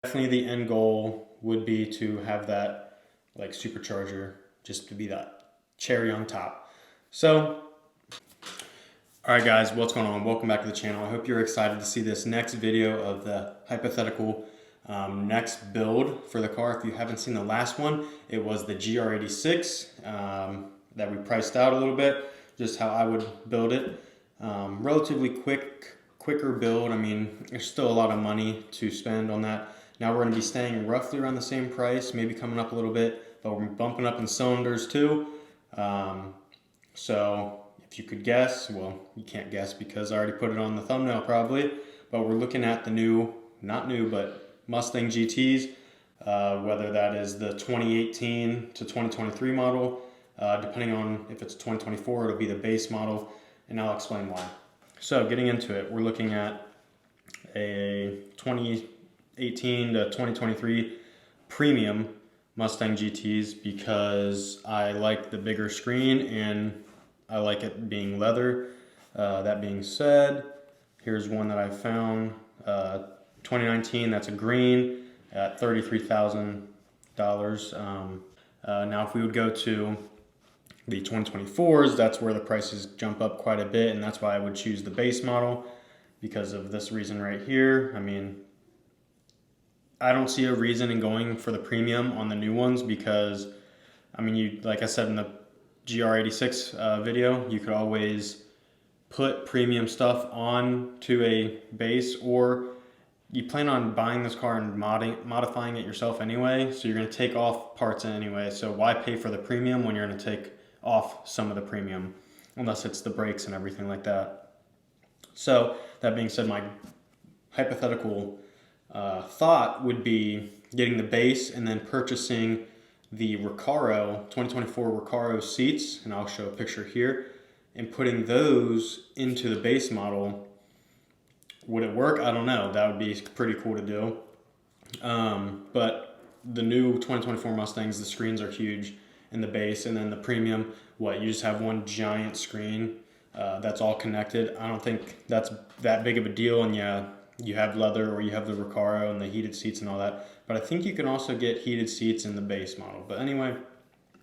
Definitely the end goal would be to have that like supercharger, just to be that cherry on top. So, all right guys, what's going on? Welcome back to the channel. I hope you're excited to see this next video of the hypothetical next build for the car. If you haven't seen the last one, it was the GR86 that we priced out a little bit, just how I would build it. Relatively quicker build. I mean, there's still a lot of money to spend on that. Now we're going to be staying roughly around the same price, maybe coming up a little bit, but we're bumping up in cylinders too. So if you could guess, well, you can't guess because I already put it on the thumbnail probably, but we're looking at the new, not new, but Mustang GTs, whether that is the 2018 to 2023 model, depending on if it's 2024, it'll be the base model, and I'll explain why. So getting into it, we're looking at a 2018 to 2023 premium Mustang GTs because I like the bigger screen and I like it being leather. That being said, here's one that I found, 2019, that's a green at $33,000. Now if we would go to the 2024s, that's where the prices jump up quite a bit, and that's why I would choose the base model because of this reason right here. I mean, I don't see a reason in going for the premium on the new ones because, I mean, you, like I said in the GR86 video, you could always put premium stuff on to a base, or you plan on buying this car and modifying it yourself anyway, so you're going to take off parts anyway, so why pay for the premium when you're going to take off some of the premium, unless it's the brakes and everything like that. So that being said, my hypothetical thought would be getting the base and then purchasing the Recaro 2024 Recaro seats, and I'll show a picture here, and putting those into the base model. Would it work? I don't know. That would be pretty cool to do. But the new 2024 Mustangs, the screens are huge in the base, and then the premium, you just have one giant screen that's all connected. I don't think that's that big of a deal, and yeah, you have leather or you have the Recaro and the heated seats and all that, but I think you can also get heated seats in the base model. But anyway,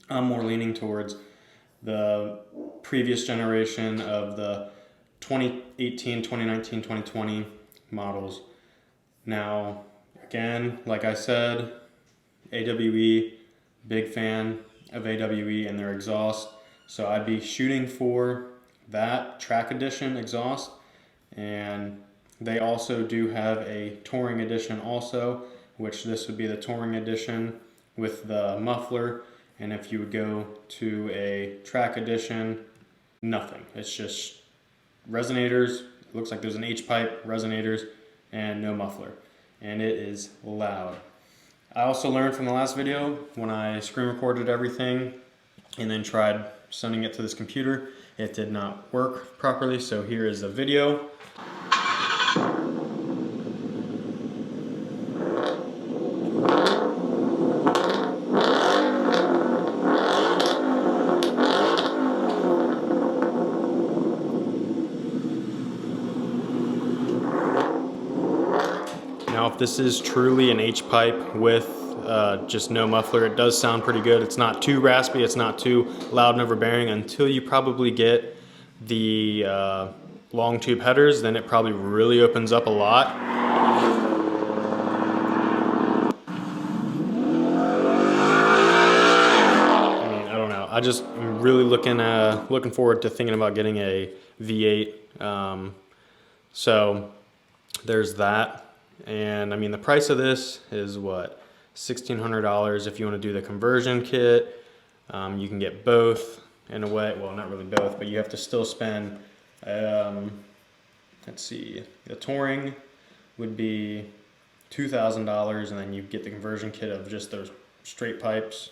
I'm more leaning towards the previous generation of the 2018, 2019, 2020 models. Now, again, like I said, AWE, big fan of AWE and their exhaust, so I'd be shooting for that track edition exhaust, and they also do have a touring edition also, which this would be the touring edition with the muffler. And if you would go to a track edition, nothing. It's just resonators. It looks like there's an H-pipe, resonators, and no muffler. And it is loud. I also learned from the last video when I screen recorded everything and then tried sending it to this computer, it did not work properly. So here is the video. Now, if this is truly an H-pipe with just no muffler, it does sound pretty good. It's not too raspy, it's not too loud and overbearing until you probably get the long tube headers, then it probably really opens up a lot. I mean, I don't know. I just am really looking forward to thinking about getting a V8. So there's that. And I mean, the price of this is what, $1,600 if you want to do the conversion kit. You can get both in a way, well, not really both, but you have to still spend, let's see, the touring would be $2,000, and then you get the conversion kit of just those straight pipes,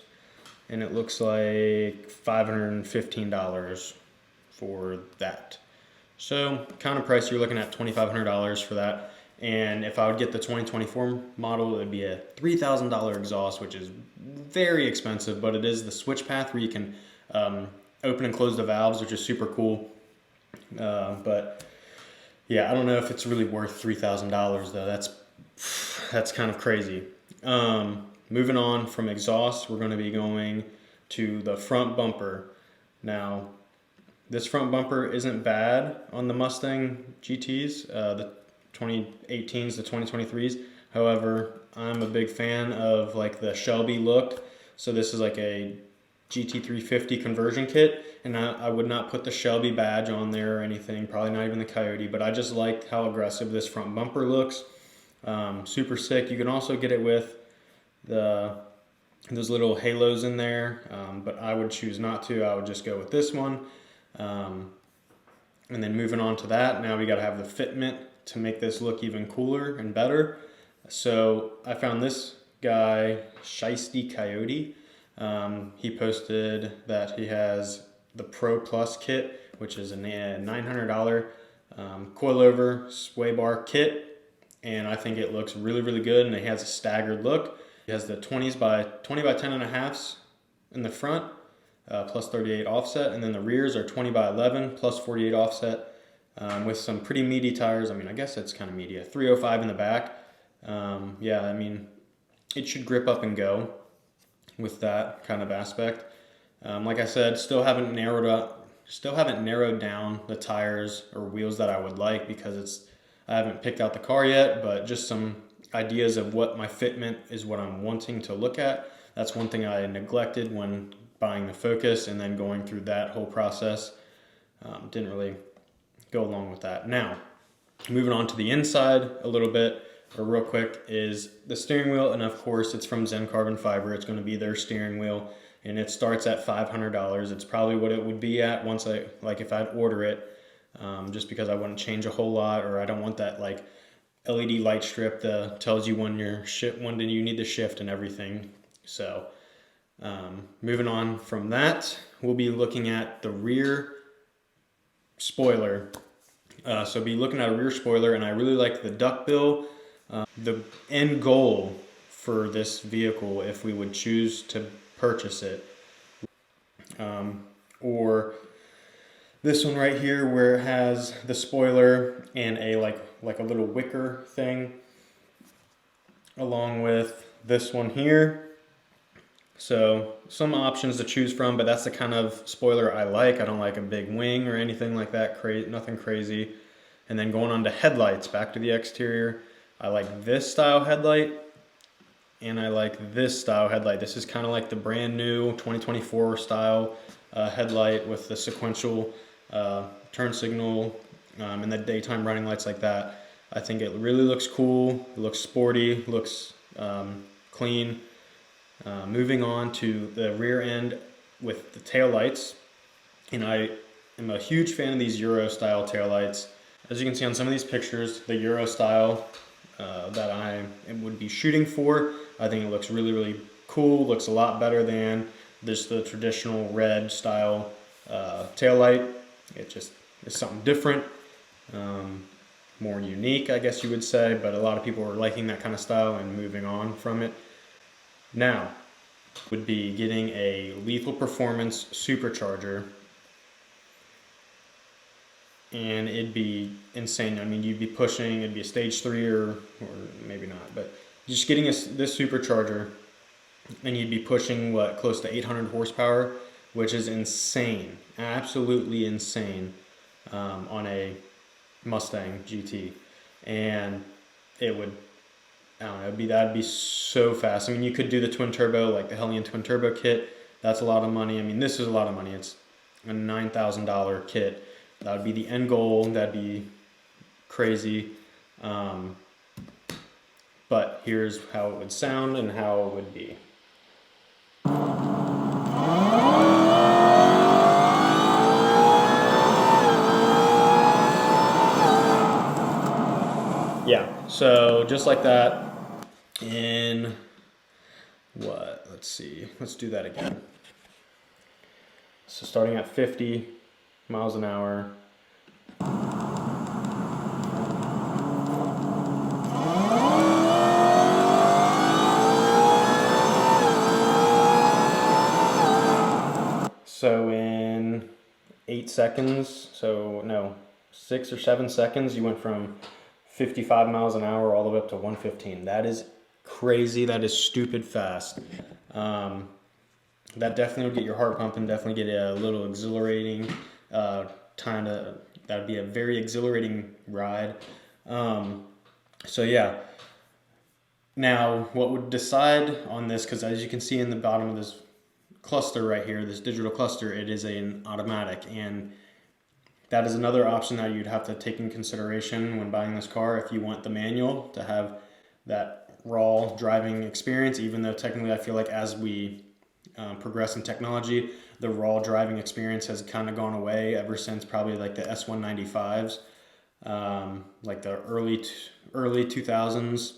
and it looks like $515 for that. So kind of price, you're looking at $2,500 for that. And if I would get the 2024 model, it would be a $3,000 exhaust, which is very expensive, but it is the switch path where you can open and close the valves, which is super cool. But yeah, I don't know if it's really worth $3,000 though. That's that's kind of crazy. Moving on from exhaust, we're going to be going to the front bumper. Now, this front bumper isn't bad on the Mustang GTs, the 2018s, the 2023s. However, I'm a big fan of like the Shelby look. So this is like a GT350 conversion kit, and I would not put the Shelby badge on there or anything, probably not even the Coyote, but I just liked how aggressive this front bumper looks. Super sick. You can also get it with those little halos in there, but I would choose not to. I would just go with this one. And then moving on to that, now we got to have the fitment to make this look even cooler and better. So I found this guy, Shiesty Coyote. He posted that he has the Pro Plus kit, which is a $900 coilover sway bar kit, and I think it looks really, really good, and it has a staggered look. He has the 20 by 10.5s in the front, plus 38 offset, and then the rears are 20 by 11 plus 48 offset, with some pretty meaty tires. I mean, I guess it's kind of meaty. A 305 in the back. Yeah, I mean, it should grip up and go with that kind of aspect. Like I said, still haven't narrowed down the tires or wheels that I would like, because I haven't picked out the car yet, but just some ideas of what my fitment is, what I'm wanting to look at. That's one thing I neglected when buying the Focus, and then going through that whole process. Didn't really go along with that. Now, moving on to the inside a little bit, or real quick, is the steering wheel, and of course it's from Zen Carbon Fiber. It's going to be their steering wheel, and it starts at $500. It's probably what it would be at once if I'd order it, just because I wouldn't change a whole lot, or I don't want that like LED light strip that tells you when you need to shift and everything. So moving on from that, we'll be looking at the rear spoiler. So be looking at a rear spoiler, and I really like the duckbill. The end goal for this vehicle, if we would choose to purchase it, or this one right here, where it has the spoiler and a like a little wicker thing, along with this one here. So some options to choose from, but that's the kind of spoiler I like. I don't like a big wing or anything like that, nothing crazy. And then going on to headlights, back to the exterior, I like this style headlight, and I like this style headlight. This is kind of like the brand new 2024 style headlight with the sequential turn signal and the daytime running lights like that. I think it really looks cool, it looks sporty, looks clean. Moving on to the rear end with the tail lights, and I am a huge fan of these Euro style tail lights. As you can see on some of these pictures, the Euro style that I would be shooting for, I think it looks really, really cool. Looks a lot better than the traditional red style tail light. It just is something different, more unique, I guess you would say, but a lot of people are liking that kind of style and moving on from it. Now, would be getting a Lethal Performance supercharger, and it'd be insane. I mean, you'd be pushing, it'd be a stage 3 or maybe not, but just getting this supercharger, and you'd be pushing close to 800 horsepower, which is insane, absolutely insane, on a Mustang GT. And it would, I don't know, that'd be so fast. I mean, you could do the twin turbo, like the Hellion twin turbo kit. That's a lot of money. I mean, this is a lot of money. It's a $9,000 kit. That would be the end goal. That'd be crazy. But here's how it would sound and how it would be. Yeah, so just like that in what? Let's see. Let's do that again. So starting at 50 miles an hour. So in 8 seconds, 6 or 7 seconds, you went from 55 miles an hour all the way up to 115. That is crazy. That is stupid fast. That definitely would get your heart pumping, definitely get a little exhilarating. That'd be a very exhilarating ride. So yeah. Now, what would decide on this, because as you can see in the bottom of this cluster right here, this digital cluster, it is an automatic, and that is another option that you'd have to take in consideration when buying this car if you want the manual to have that raw driving experience, even though technically I feel like as we progress in technology, the raw driving experience has kind of gone away ever since probably like the S195s, like the early 2000s,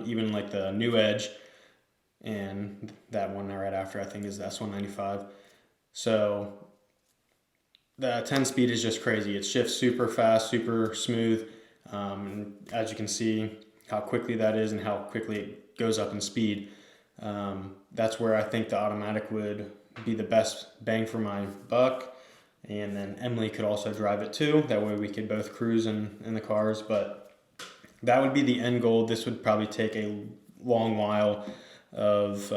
even like the New Edge, and that one right after I think is the S195. So the 10-speed is just crazy. It shifts super fast, super smooth. As you can see how quickly that is and how quickly it goes up in speed. That's where I think the automatic would be the best bang for my buck. And then Emily could also drive it too. That way we could both cruise in the cars. But that would be the end goal. This would probably take a long while of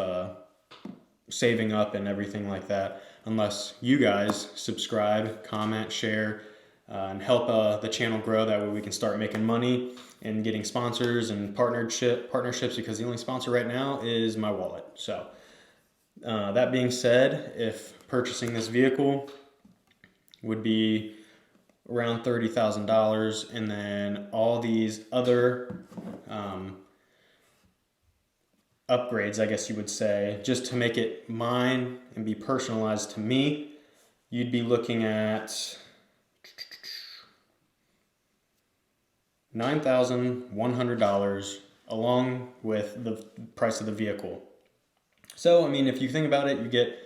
saving up and everything like that, unless you guys subscribe, comment, share, and help the channel grow. That way we can start making money and getting sponsors and partnerships, because the only sponsor right now is my wallet. So that being said, if purchasing this vehicle would be around $30,000, and then all these other upgrades, I guess you would say, just to make it mine and be personalized to me, you'd be looking at $9,100 along with the price of the vehicle. So, I mean, if you think about it, you get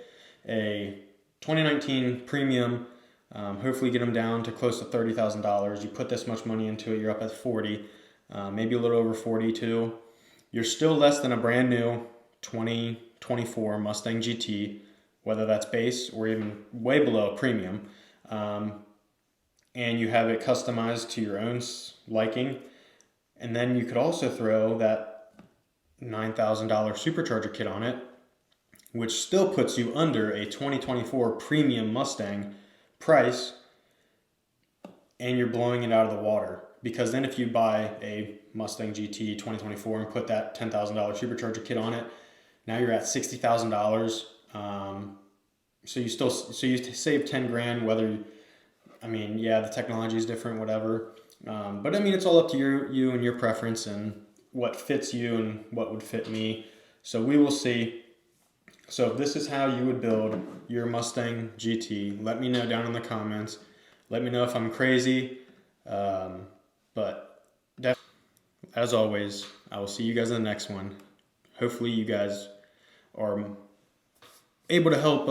a 2019 premium, hopefully get them down to close to $30,000. You put this much money into it, you're up at 40, maybe a little over 42. You're still less than a brand new 2024 Mustang GT, whether that's base or even way below a premium. And you have it customized to your own liking. And then you could also throw that $9,000 supercharger kit on it, which still puts you under a 2024 premium Mustang price, and you're blowing it out of the water. Because then if you buy a Mustang GT 2024 and put that $10,000 supercharger kit on it, now you're at $60,000. So you save 10 grand, whether, I mean, yeah, the technology is different, whatever. But I mean, it's all up to you and your preference and what fits you and what would fit me. So we will see. So if this is how you would build your Mustang GT, let me know down in the comments. Let me know if I'm crazy. But as always, I will see you guys in the next one. Hopefully you guys are able to help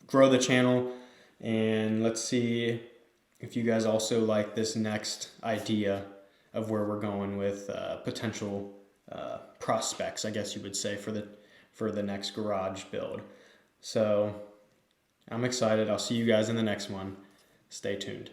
grow the channel, and let's see if you guys also like this next idea of where we're going with potential prospects, I guess you would say, for the next garage build. So I'm excited. I'll see you guys in the next one. Stay tuned.